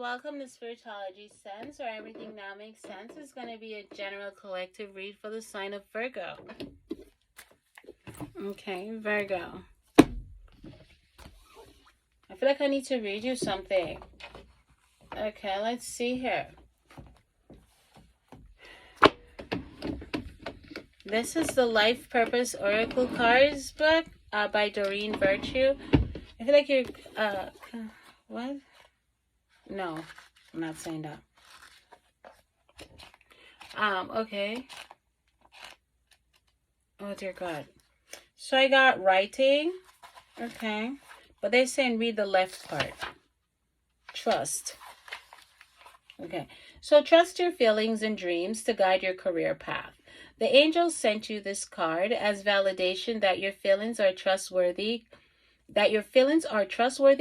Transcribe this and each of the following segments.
welcome to Spiritology Sense, where everything now makes sense. Is going to be a general collective read for the sign of Virgo. Okay, Virgo. I feel like I need to read you something. Okay, let's see here. This is the Life Purpose Oracle Cards book by Doreen Virtue. I feel like you're, what? No, I'm not saying that. Okay. Oh, dear God. So I got writing. Okay. But they're saying read the left part. Trust. Okay. So trust your feelings and dreams to guide your career path. The angels sent you this card as validation that your feelings are trustworthy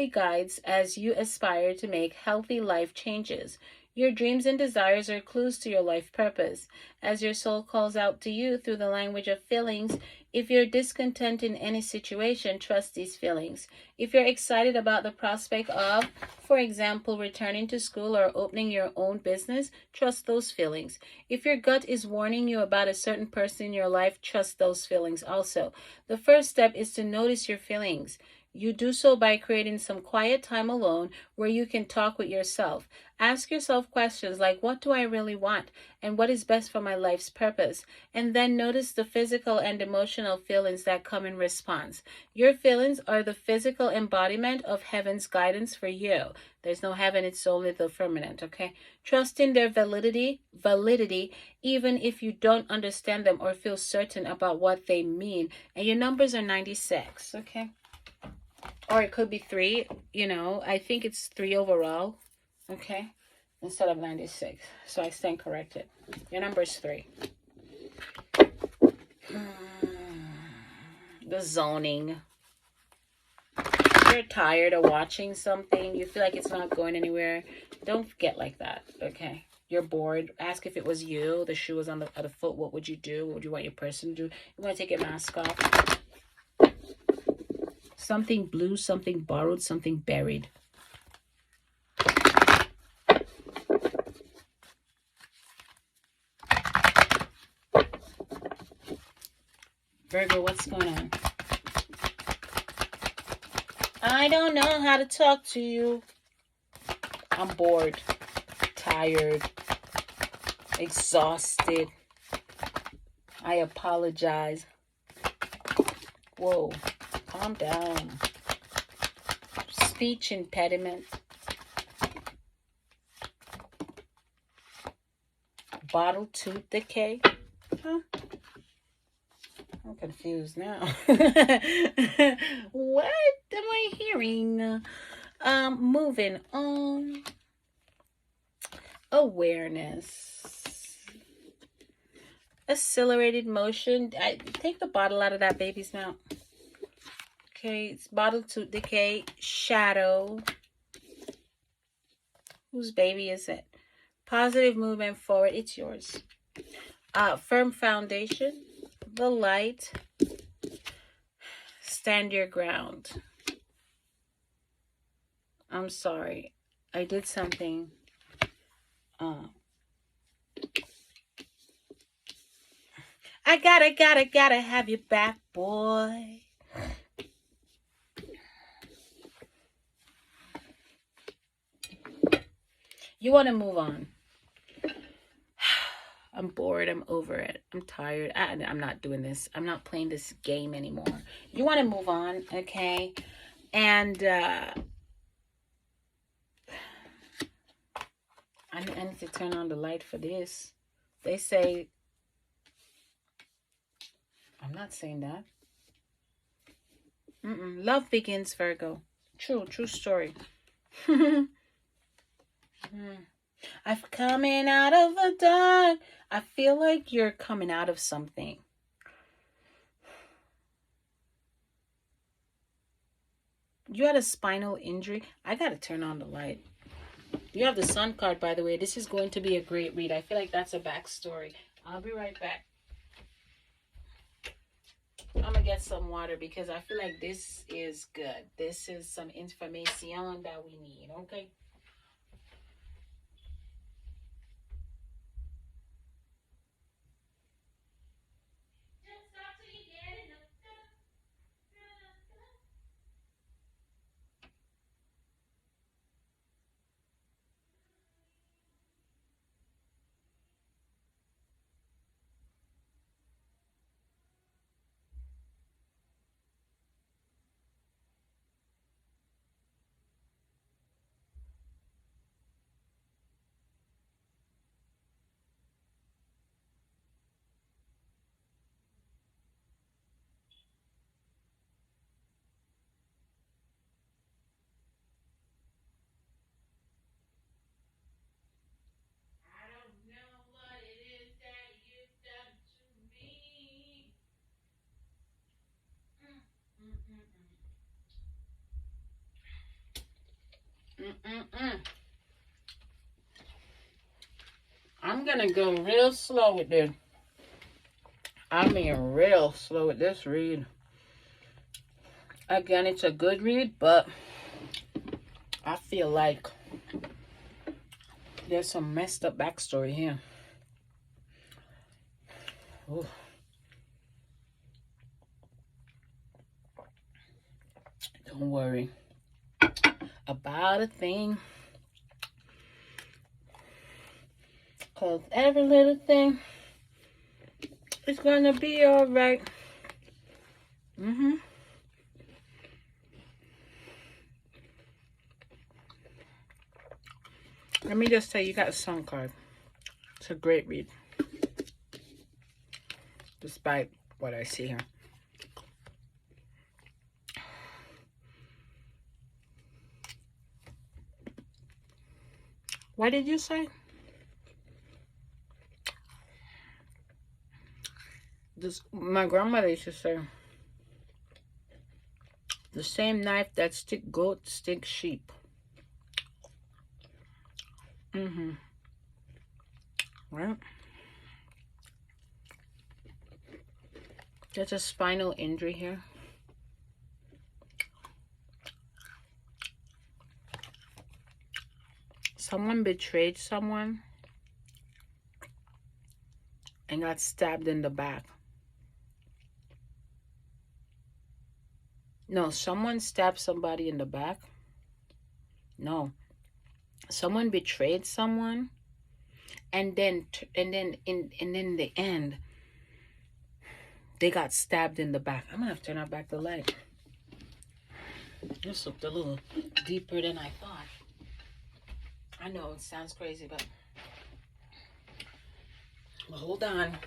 guides as you aspire to make healthy life changes. Your dreams and desires are clues to your life purpose. As your soul calls out to you through the language of feelings, if you're discontent in any situation, trust these feelings. If you're excited about the prospect of, for example, returning to school or opening your own business, trust those feelings. If your gut is warning you about a certain person in your life, trust those feelings also. The first step is to notice your feelings. You do so by creating some quiet time alone where you can talk with yourself. Ask yourself questions like, what do I really want? And what is best for my life's purpose? And then notice the physical and emotional feelings that come in response. Your feelings are the physical embodiment of heaven's guidance for you. There's no heaven, it's only the firmament, okay? Trust in their validity, even if you don't understand them or feel certain about what they mean. And your numbers are 96, okay? Or it could be 3, I think it's 3 overall, okay, instead of 96. So I stand corrected. Your number is 3. The zoning. You're tired of watching something. You feel like it's not going anywhere. Don't get like that, okay? You're bored. Ask if it was you. The shoe was on the foot. What would you do? What would you want your person to do? You want to take your mask off. Something blue, something borrowed, something buried. Virgo, what's going on? I don't know how to talk to you. I'm bored, tired, exhausted. I apologize. Whoa. Calm down. Speech impediment. Bottle tooth decay. Huh? I'm confused now. What am I hearing? Moving on. Awareness. Accelerated motion. Take the bottle out of that baby's mouth. Okay, it's bottle tooth decay, shadow. Whose baby is it? Positive movement forward. It's yours. Firm foundation. The light. Stand your ground. I'm sorry. I did something. I gotta have you back, boy. You want to move on. I'm bored. I'm over it. I'm tired. I'm not doing this. I'm not playing this game anymore. You want to move on, okay? And I need to turn on the light for this. They say, I'm not saying that. Love begins, Virgo. True story. I'm coming out of the dark. I feel like you're coming out of something. You had a spinal injury. I gotta turn on the light. You have the Sun card, by the way. This is going to be a great read. I feel like that's a backstory. I'll be right back. I'm gonna get some water because I feel like this is good. This is some information that we need, okay? I'm gonna go real slow with this. I mean real slow with this read. Again, it's a good read, but I feel like there's some messed up backstory here. Ooh. Don't worry about a thing, 'cause every little thing is gonna be all right. Let me just say, you got a Sun card. It's a great read, despite what I see here. What did you say? My grandmother used to say, the same knife that stick goat, stick sheep. Right? There's a spinal injury here. Someone betrayed someone and got stabbed in the back. No, someone stabbed somebody in the back. No, someone betrayed someone, and then in the end, they got stabbed in the back. I'm gonna have to turn back the light. This looked a little deeper than I thought. I know it sounds crazy, but hold on.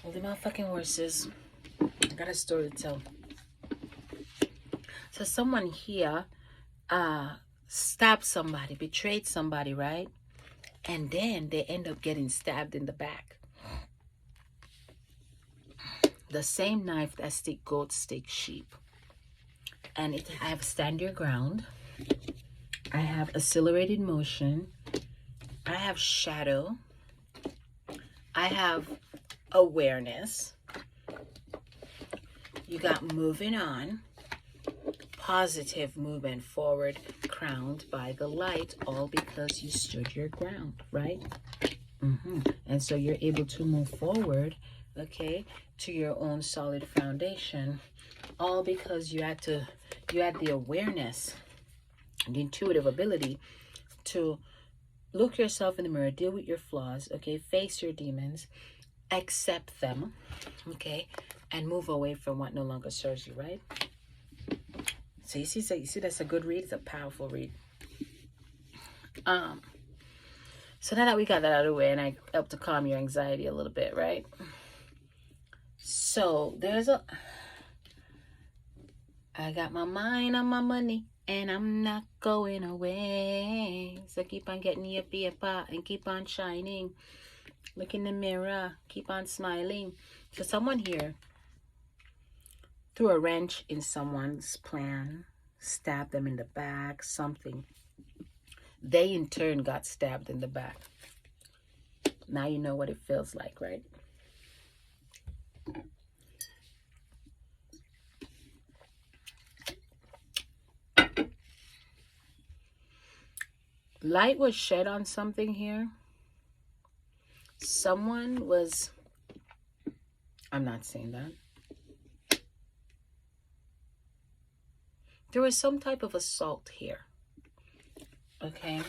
Hold the motherfucking horses. I got a story to tell. So someone here stabbed somebody, betrayed somebody, right? And then they end up getting stabbed in the back. The same knife that stick goat, stick sheep. And I have stand your ground. I have accelerated motion. I have shadow. I have awareness. You got moving on. Positive movement forward, crowned by the light, all because you stood your ground, right? And so you're able to move forward, okay, to your own solid foundation, all because you had the awareness, the intuitive ability to look yourself in the mirror, deal with your flaws, okay, face your demons, accept them, okay, and move away from what no longer serves you, right? So you see that's a good read. It's a powerful read. So now that we got that out of the way and I helped to calm your anxiety a little bit, right? So I got my mind on my money and I'm not going away. So keep on getting your paper and keep on shining. Look in the mirror, keep on smiling. So someone here threw a wrench in someone's plan, stabbed them in the back, something. They in turn got stabbed in the back. Now you know what it feels like, right? Light was shed on something here. Someone was, I'm not saying that. There was some type of assault here. Okay.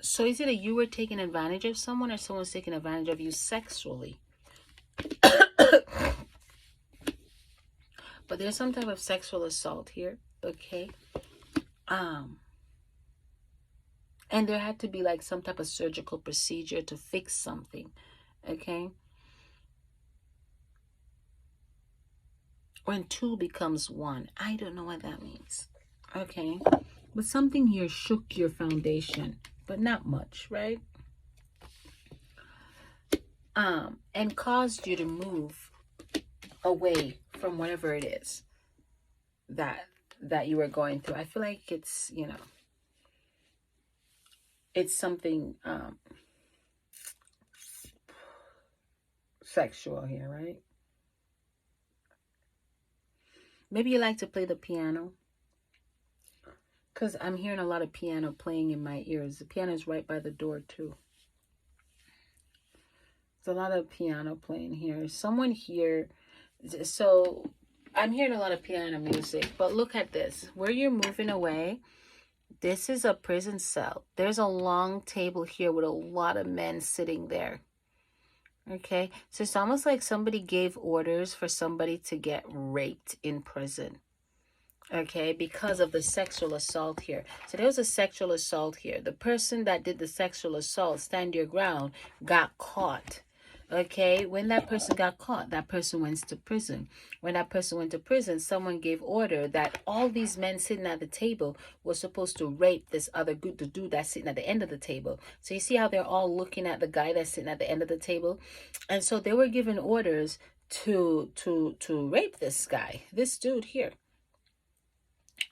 So is it that you were taking advantage of someone or someone's taking advantage of you sexually? But there's some type of sexual assault here, okay? And there had to be like some type of surgical procedure to fix something, okay? When two becomes one, I don't know what that means, okay? But something here shook your foundation, but not much, right? And caused you to move away from whatever it is that that you were going through. I feel like it's, you know, it's something sexual here, right? Maybe you like to play the piano, because I'm hearing a lot of piano playing in my ears. The piano is right by the door too. There's a lot of piano playing here. Someone here, so I'm hearing a lot of piano music, but look at this. Where you're moving away, this is a prison cell. There's a long table here with a lot of men sitting there. Okay, so it's almost like somebody gave orders for somebody to get raped in prison. Okay, because of the sexual assault here. So there was a sexual assault here. The person that did the sexual assault, stand your ground, got caught. Okay, when that person got caught, that person went to prison. When that person went to prison, someone gave order that all these men sitting at the table were supposed to rape this other good the dude that's sitting at the end of the table. So you see how they're all looking at the guy that's sitting at the end of the table, and so they were given orders to rape this guy, this dude here.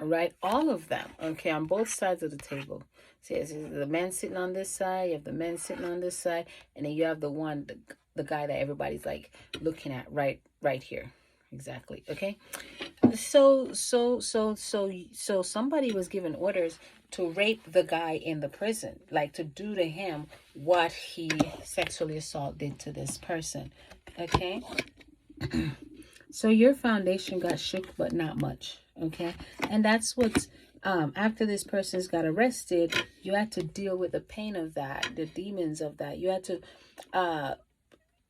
Right, all of them, okay, on both sides of the table. See, it's the men sitting on this side, you have the men sitting on this side, and then you have the one, the guy that everybody's like looking at right here. Exactly. Okay, so somebody was given orders to rape the guy in the prison, like to do to him what he sexually assaulted to this person. Okay. So your foundation got shook, but not much. Okay, and that's what's after this person's got arrested, you had to deal with the pain of that, the demons of that. You had to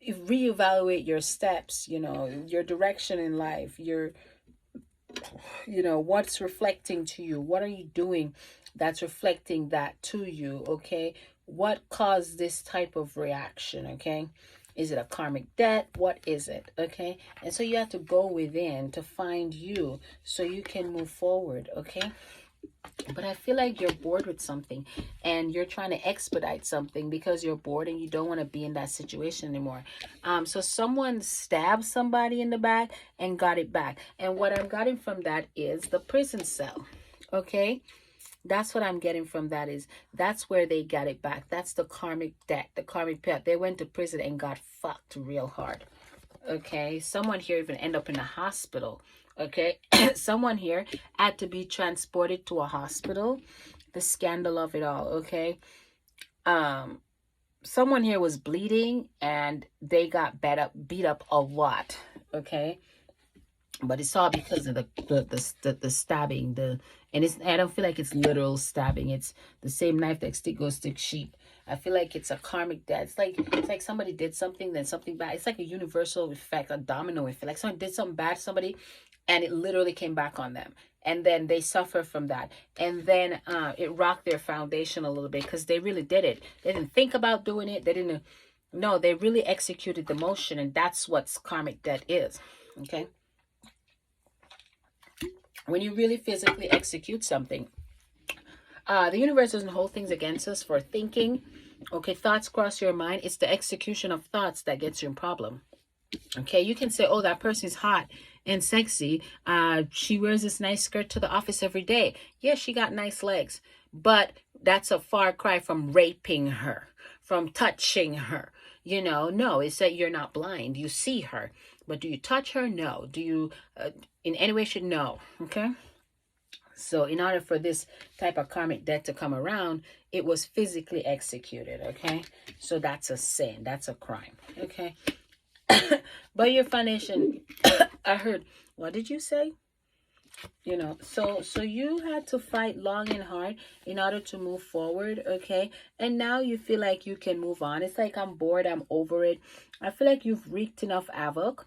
reevaluate your steps, you know, your direction in life, your, you know, what's reflecting to you. What are you doing that's reflecting that to you? Okay, what caused this type of reaction? Okay, is it a karmic debt? What is it? Okay, and so you have to go within to find you so you can move forward. Okay, but I feel like you're bored with something and you're trying to expedite something because you're bored and you don't want to be in that situation anymore. So someone stabbed somebody in the back and got it back, and what I'm getting from that is the prison cell. Okay, that's what I'm getting from that, is that's where they got it back. That's the karmic debt, the karmic debt. They went to prison and got fucked real hard. Okay, someone here even end up in a hospital. Okay, someone here had to be transported to a hospital. The scandal of it all. Okay, someone here was bleeding and they got beat up a lot. Okay, but it's all because of the stabbing, and it's, I don't feel like it's literal stabbing. It's the same knife that stick sheep. I feel like it's a karmic debt. It's like somebody did something, then something bad. It's like a universal effect, a domino effect. Like someone did something bad to somebody, and it literally came back on them, and then they suffer from that, and then it rocked their foundation a little bit because they really did it. They didn't think about doing it. They didn't. No, they really executed the motion, and that's what karmic debt is. Okay. When you really physically execute something, the universe doesn't hold things against us for thinking. Okay, thoughts cross your mind. It's the execution of thoughts that gets you in problem. Okay, you can say, oh, that person's hot and sexy. She wears this nice skirt to the office every day. Yeah, she got nice legs. But that's a far cry from raping her, from touching her. You know, no, it's that you're not blind. You see her. But do you touch her? No. Do you in any way should know? Okay. So in order for this type of karmic debt to come around, it was physically executed. Okay. So that's a sin. That's a crime. Okay. But your foundation, I heard, what did you say? You know, so you had to fight long and hard in order to move forward. Okay, and now you feel like you can move on. It's like, I'm bored, I'm over it. I feel like you've wreaked enough havoc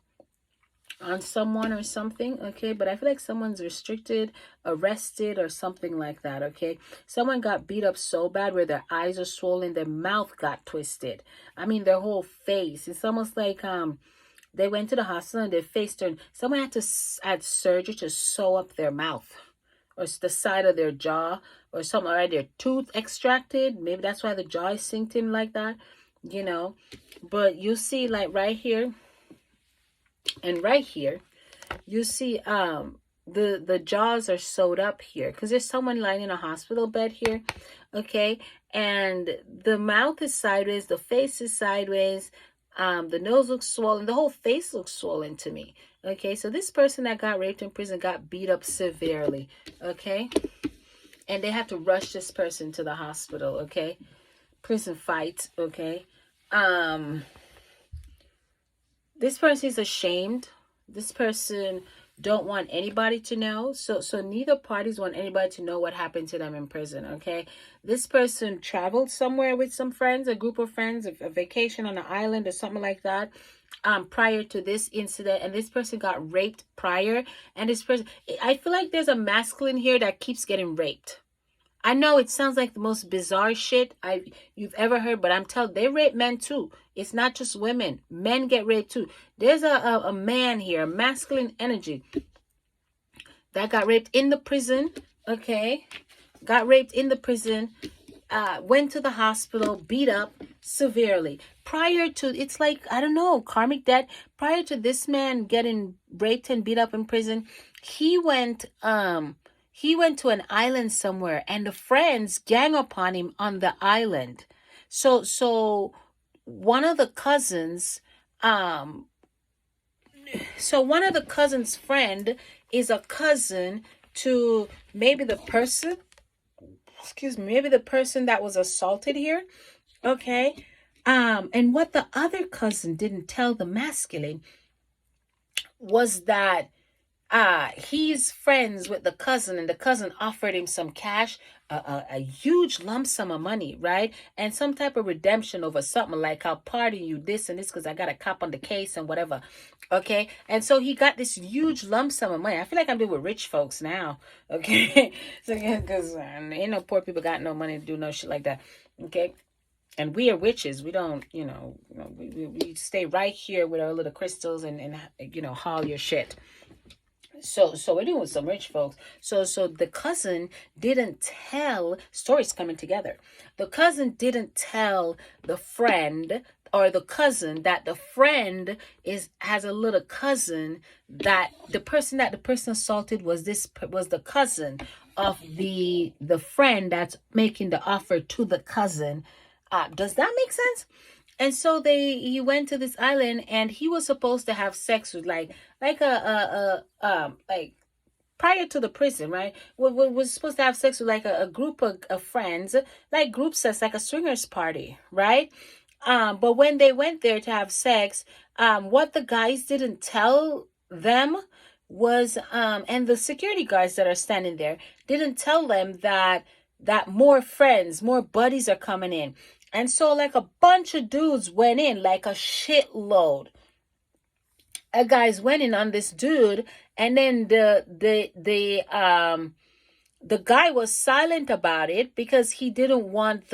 on someone or something. Okay, but I feel like someone's restricted, arrested, or something like that. Okay, someone got beat up so bad where their eyes are swollen, their mouth got twisted. I mean, their whole face. It's almost like they went to the hospital and their face turned. Someone had to had surgery to sew up their mouth, or the side of their jaw, or something. Or their tooth extracted. Maybe that's why the jaw is synced in like that. You know, but you see, like right here and right here, you see the jaws are sewed up here because there's someone lying in a hospital bed here. Okay, and the mouth is sideways, the face is sideways, the nose looks swollen, the whole face looks swollen to me. Okay, so this person that got raped in prison got beat up severely. Okay, and they have to rush this person to the hospital. Okay, prison fight. Okay, this person is ashamed. This person don't want anybody to know. So neither parties want anybody to know what happened to them in prison. Okay, this person traveled somewhere with some friends, a group of friends, a vacation on an island or something like that, prior to this incident, and this person got raped prior. And this person, I feel like there's a masculine here that keeps getting raped. I know it sounds like the most bizarre shit you've ever heard, but I'm telling, they rape men too. It's not just women. Men get raped too. There's a man here, a masculine energy, that got raped in the prison. Okay, got raped in the prison. Went to the hospital, beat up severely. Prior to, it's like, I don't know, karmic debt. Prior to this man getting raped and beat up in prison, he went to an island somewhere, and the friends gang upon him on the island. So one of the cousins, one of the cousins' friend is a cousin to maybe the person, maybe the person that was assaulted here. Okay. And what the other cousin didn't tell the masculine was that he's friends with the cousin, and the cousin offered him some cash, a huge lump sum of money, right? And some type of redemption over something like, I'll pardon you this and this because I got a cop on the case and whatever. Okay, and so he got this huge lump sum of money. I feel like I'm dealing with rich folks now. Okay, so because ain't no poor people got no money to do no shit like that. Okay. And we are witches. We don't, we stay right here with our little crystals and haul your shit. So we're dealing with some rich folks. So the cousin didn't tell, stories coming together. The cousin didn't tell the friend or the cousin that the friend has a little cousin, that the person assaulted was the cousin of the friend that's making the offer to the cousin. Does that make sense? And so he went to this island, and he was supposed to have sex with like prior to the prison, right? Was supposed to have sex with like a group of friends, like group sex, like a swingers party, right? But when they went there to have sex, what the guys didn't tell them was, and the security guards that are standing there didn't tell them that more friends, more buddies are coming in. And so like a bunch of dudes went in, like a shitload. Guys went in on this dude, and then the guy was silent about it because he didn't want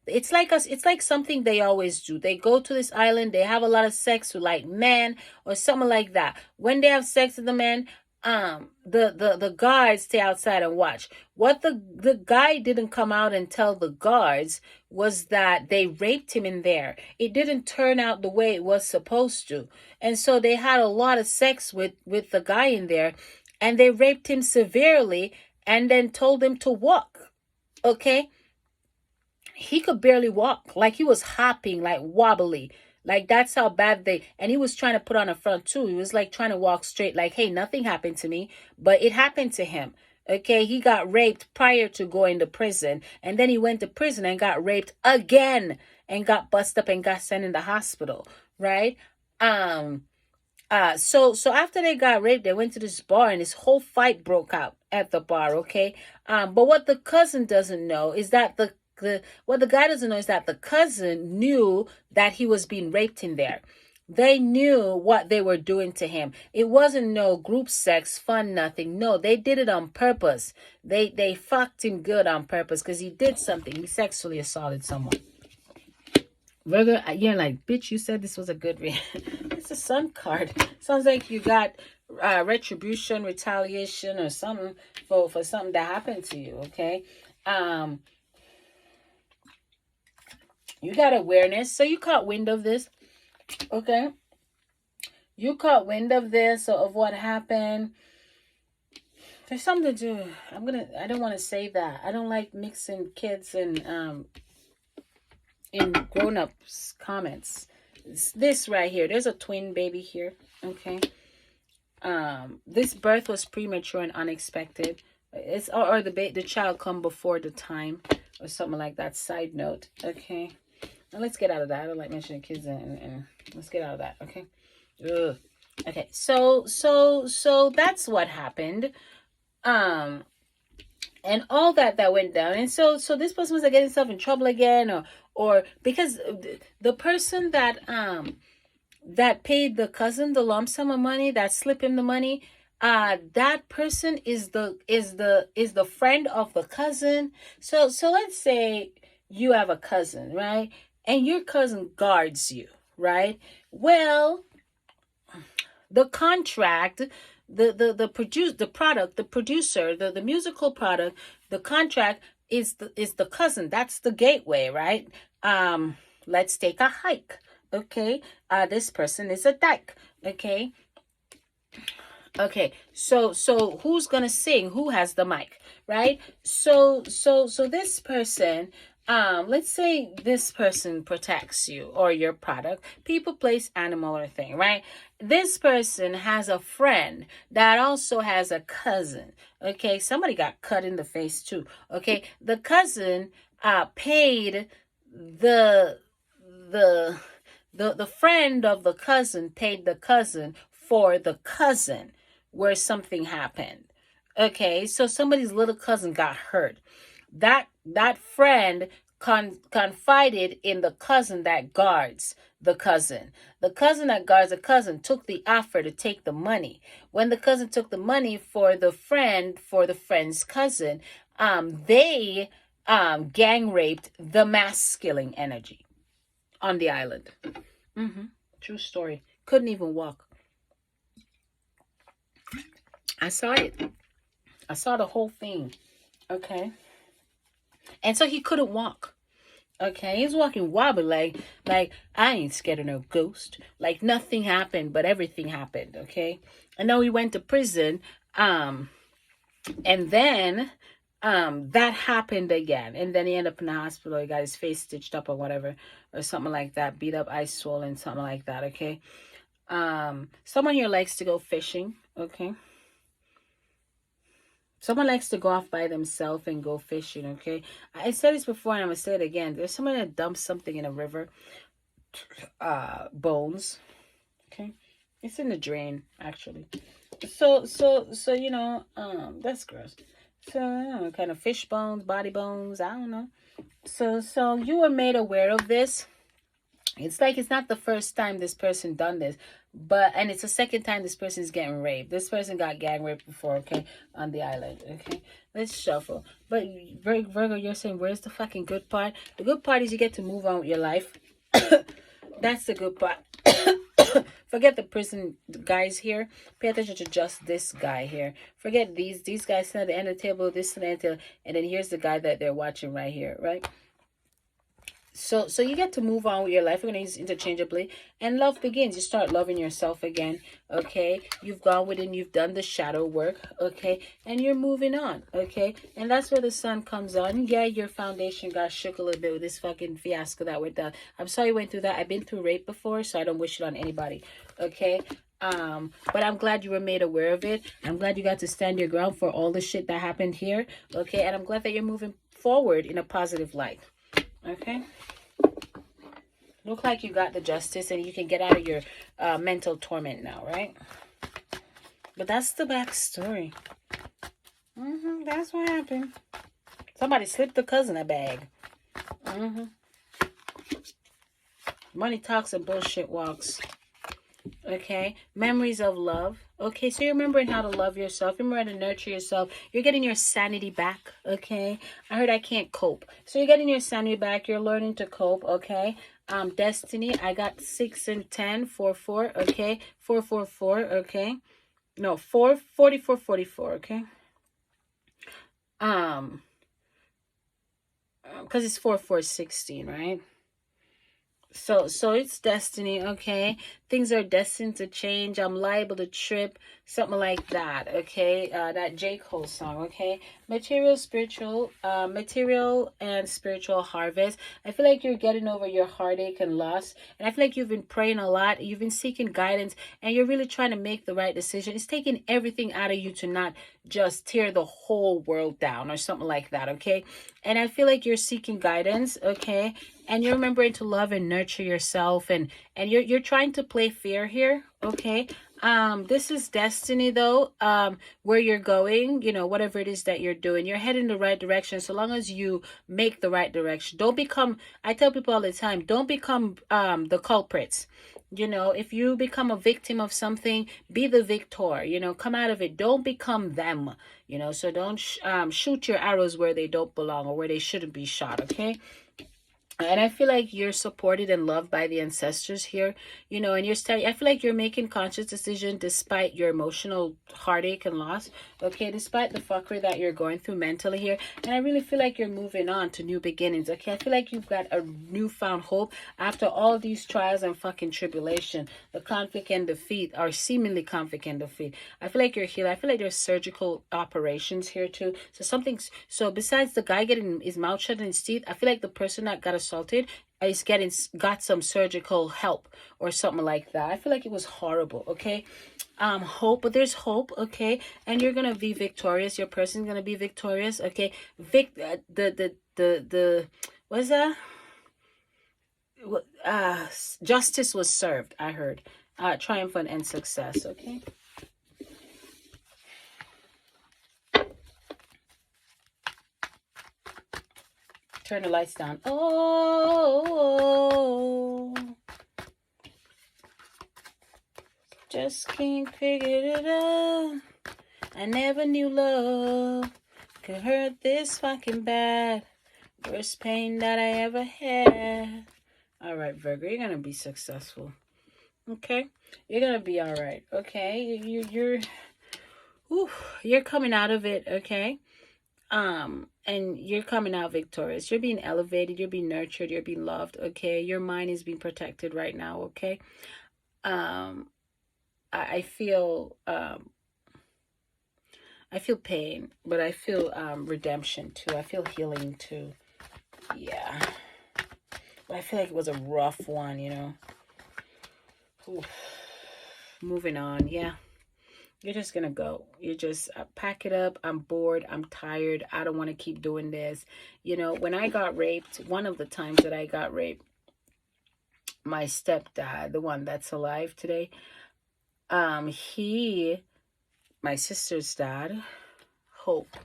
it's like something they always do. They go to this island, they have a lot of sex with like men or something like that. When they have sex with the men, the guards stay outside and watch. What the guy didn't come out and tell the guards was that they raped him in there. It didn't turn out the way it was supposed to. And so they had a lot of sex with the guy in there, and they raped him severely and then told him to walk. Okay? He could barely walk. Like he was hopping, like wobbly. Like that's how bad and he was trying to put on a front too. He was like trying to walk straight, like, hey, nothing happened to me, but it happened to him. Okay, he got raped prior to going to prison, and then he went to prison and got raped again and got busted up and got sent in the hospital, right? So after they got raped, they went to this bar, and this whole fight broke out at the bar, okay? But what the cousin doesn't know is that what the guy doesn't know is that the cousin knew that he was being raped in there. They knew what they were doing to him. It wasn't no group sex, fun, nothing. No, they did it on purpose. They fucked him good on purpose because he did something. He sexually assaulted someone. Virgo, you're like, bitch, you said this was a good read. It's a sun card. Sounds like you got retribution, retaliation, or something for something that happened to you, okay? You got awareness. So you caught wind of this. Okay. You caught wind of this, of what happened. There's something to, I don't want to say that. I don't like mixing kids and in grown-ups comments. It's this right here. There's a twin baby here. Okay. This birth was premature and unexpected. It's or the child come before the time or something like that. Side note. Okay. Now let's get out of that. I don't like mentioning kids and let's get out of that. Okay. Ugh. Okay. So that's what happened. And all that went down, and so this person was getting himself in trouble again, or because the person that paid the cousin the lump sum of money, that slipped him the money, that person is the friend of the cousin. So let's say you have a cousin, right, and your cousin guards you, right? Well, the contract, the producer, the musical product, the contract is the cousin. That's the gateway, right? Let's take a hike. Okay. This person is a dyke. Okay. Okay. So who's gonna sing? Who has the mic? Right? So this person, let's say this person protects you or your product, people, place, animal, or thing, right? This person has a friend that also has a cousin. Okay, somebody got cut in the face too. Okay, the cousin paid the the friend of the cousin paid the cousin for the cousin where something happened. Okay, so somebody's little cousin got hurt. That friend confided in the cousin that guards the cousin. The cousin that guards the cousin took the offer to take the money. When the cousin took the money for the friend's cousin, they gang raped the masculine energy on the island. True story. Couldn't even walk. I saw it. I saw the whole thing. Okay. And so he couldn't walk. Okay, he's walking wobbly like I ain't scared of no ghost. Like nothing happened, but everything happened. Okay, I know he went to prison. And then that happened again, and then he ended up in the hospital. He got his face stitched up or whatever, or something like that. Beat up, eyes swollen, something like that. Okay. Someone here likes to go fishing. Okay. Someone likes to go off by themselves and go fishing, okay? I said this before and I'm going to say it again. There's someone that dumps something in a river. Bones. Okay? It's in the drain, actually. So you know, that's gross. So, I don't know, kind of fish bones, body bones, I don't know. So you were made aware of this. It's like it's not the first time this person done this, and it's the second time this person is getting raped. This person got gang raped before, okay, on the island, okay. Let's shuffle. But Virgo, you're saying where's the fucking good part? The good part is you get to move on with your life. That's the good part. Forget the prison guys here. Pay attention to just this guy here. Forget these guys sit at the end of the table, this and that, and then here's the guy that they're watching right here, right? So you get to move on with your life. We're going to use interchangeably. And love begins. You start loving yourself again. Okay. You've gone within. You've done the shadow work. Okay. And you're moving on. Okay. And that's where the sun comes on. Yeah, your foundation got shook a little bit with this fucking fiasco that went down. I'm sorry you went through that. I've been through rape before, so I don't wish it on anybody. Okay. But I'm glad you were made aware of it. I'm glad you got to stand your ground for all the shit that happened here. Okay. And I'm glad that you're moving forward in a positive light. Okay. Look like you got the justice and you can get out of your mental torment now, right? But that's the backstory. That's what happened. Somebody slipped the cousin a bag. Money talks and bullshit walks. Okay. Memories of love. Okay, so you're remembering how to love yourself. You're remembering to nurture yourself. You're getting your sanity back. Okay. I heard I can't cope. So you're getting your sanity back. You're learning to cope. Okay. Destiny. I got 6 and 10. 4, 4. Okay. 4, 4, 4. Okay. No, 4, 44, 44. Okay. Because it's 4, 4, 16, right? So it's destiny, okay? things are destined to change. I'm liable to trip, something like that. Okay, that J. Cole song. Okay, material and spiritual harvest. I feel like you're getting over your heartache and loss, and I feel like you've been praying a lot. You've been seeking guidance, and you're really trying to make the right decision. It's taking everything out of you to not just tear the whole world down or something like that. Okay, and I feel like you're seeking guidance. Okay, and you're remembering to love and nurture yourself, and you're trying to play fair here. Okay, this is destiny though. Where you're going, you know, whatever it is that you're doing, you're heading the right direction so long as you make the right direction. Don't become, I tell people all the time, don't become the culprits. You know, if you become a victim of something, be the victor. You know, come out of it. Don't become them. You know, so don't shoot your arrows where they don't belong or where they shouldn't be shot. Okay, and I feel like you're supported and loved by the ancestors here, you know, and you're studying. I feel like you're making conscious decision despite your emotional heartache and loss. Okay, despite the fuckery that you're going through mentally here. And I really feel like you're moving on to new beginnings. Okay, I feel like you've got a newfound hope after all these trials and fucking tribulation, the conflict and defeat, or seemingly conflict and defeat. I feel like you're healed. I feel like there's surgical operations here too. So something's, so besides the guy getting his mouth shut and his teeth, I feel like the person that got assaulted is got some surgical help or something like that. I feel like it was horrible. Okay, hope, but there's hope. Okay, and you're gonna be victorious. Your person's gonna be victorious. Okay, the what's that? Justice was served. I heard triumphant and success. Okay. Turn the lights down. Oh, just can't figure it out. I never knew love could hurt this fucking bad. Worst pain that I ever had. All right, Virgo, you're gonna be successful. Okay, you're gonna be all right. Okay, you're coming out of it. Okay. And you're coming out victorious. You're being elevated, you're being nurtured, you're being loved. Okay, your mind is being protected right now. Okay, I feel pain, but I feel redemption too. I feel healing too. Yeah, but I feel like it was a rough one, you know. Oof. Moving on. Yeah, you're just gonna go. You just pack it up. I'm bored. I'm tired. I don't want to keep doing this. You know, when I got raped, one of the times that I got raped, my stepdad, the one that's alive today, my sister's dad, Hope,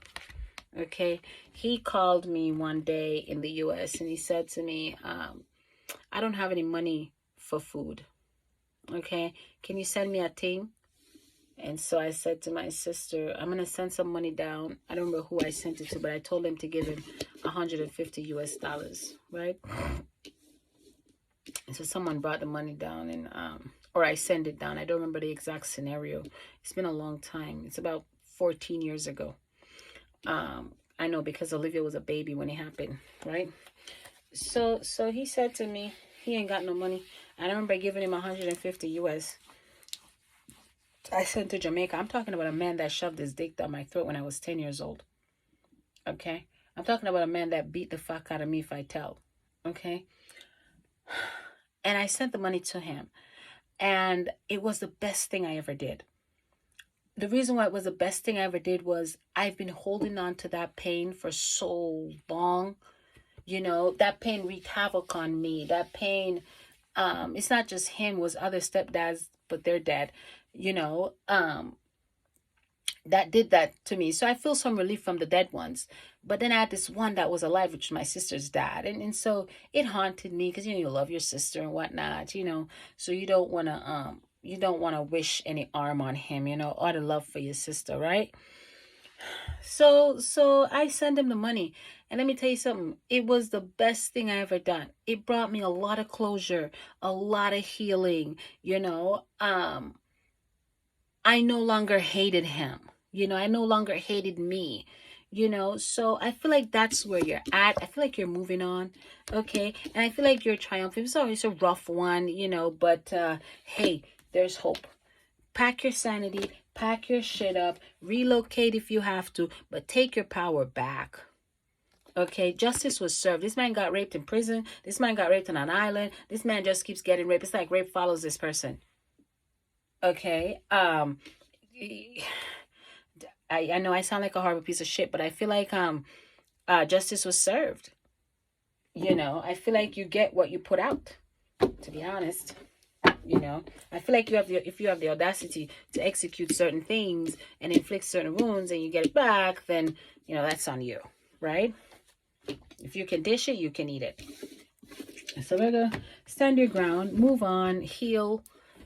okay, he called me one day in the US and he said to me, I don't have any money for food. Okay, can you send me a thing? And so I said to my sister, I'm going to send some money down. I don't remember who I sent it to, but I told him to give him 150 US dollars, right? And so someone brought the money down and, or I sent it down. I don't remember the exact scenario. It's been a long time. It's about 14 years ago. I know because Olivia was a baby when it happened, right? So he said to me, he ain't got no money. I remember giving him 150 US. I sent to Jamaica. I'm talking about a man that shoved his dick down my throat when I was 10 years old. Okay? I'm talking about a man that beat the fuck out of me if I tell. Okay? And I sent the money to him. And it was the best thing I ever did. The reason why it was the best thing I ever did was I've been holding on to that pain for so long. You know, that pain wreaked havoc on me. That pain, it's not just him, it was other stepdads, but they're dead. You know, that did that to me. So I feel some relief from the dead ones. But then I had this one that was alive, which was my sister's dad. And so it haunted me because, you know, you love your sister and whatnot, you know. So you don't want to wish any harm on him, you know, or the love for your sister, right? So I sent him the money. And let me tell you something. It was the best thing I ever done. It brought me a lot of closure, a lot of healing, you know. I no longer hated him. You know, I no longer hated me. you know. So I feel like that's where you're at. I feel like you're moving on, okay? And I feel like you're triumphant. It's always a rough one, you know, but hey, there's hope. Pack your sanity, pack your shit up, relocate if you have to, but take your power back. Okay, justice was served. This man got raped in prison. This man got raped on an island. This man just keeps getting raped. It's like rape follows this person. Okay. I know I sound like a horrible piece of shit, but I feel like justice was served. You know, I feel like you get what you put out, to be honest. You know, I feel like if you have the audacity to execute certain things and inflict certain wounds and you get it back, then you know that's on you, right? If you can dish it, you can eat it. So Virgo, stand your ground, move on, heal.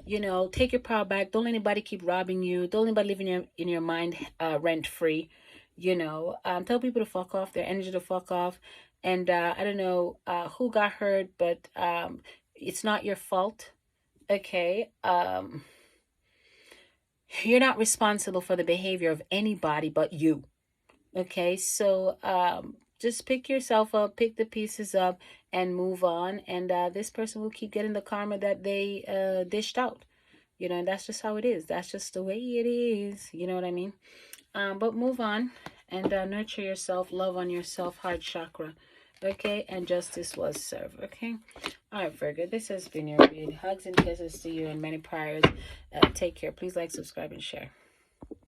You know, take your power back. Don't let anybody keep robbing you. Don't let anybody live in your mind rent free. You know, tell people to fuck off. Their energy to fuck off. And I don't know who got hurt, but it's not your fault. Okay. You're not responsible for the behavior of anybody but you. Okay, so just pick yourself up, pick the pieces up, and move on. And this person will keep getting the karma that they dished out. You know, and that's just how it is. That's just the way it is. You know what I mean? But move on and nurture yourself, love on yourself, heart chakra. Okay, and justice was served. Okay, all right, Virgo. This has been your read. Hugs and kisses to you, and many prayers. Take care. Please like, subscribe, and share.